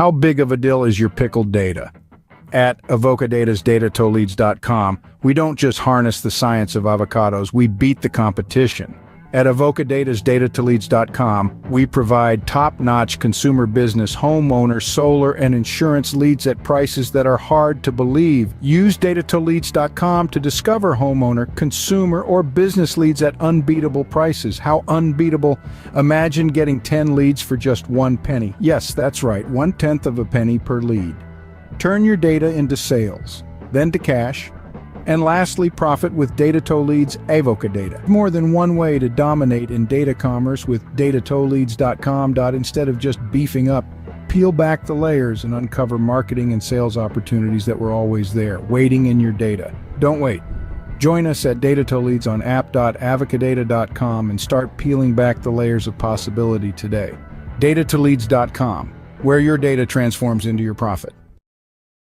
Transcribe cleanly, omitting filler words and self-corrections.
How big of a deal is your pickled data? At Avocadata's Datatoleads.com, we don't just harness the science of avocados, we beat the competition. At Avocadata's Datatoleads.com, we provide top-notch consumer business, homeowner, solar, and insurance leads at prices that are hard to believe. Use Datatoleads.com to discover homeowner, consumer, or business leads at unbeatable prices. How unbeatable? Imagine getting 10 leads for just 1 penny. Yes, that's right, 1/10 of a penny per lead. Turn your data into sales, then to cash, and lastly, profit with Datatoleads Avocadata. More than one way to dominate in data commerce with Datatoleads.com. Instead of just beefing up, peel back the layers and uncover marketing and sales opportunities that were always there, waiting in your data. Don't wait. Join us at Datatoleads on app.avocadata.com and start peeling back the layers of possibility today. Datatoleads.com, where your data transforms into your profit.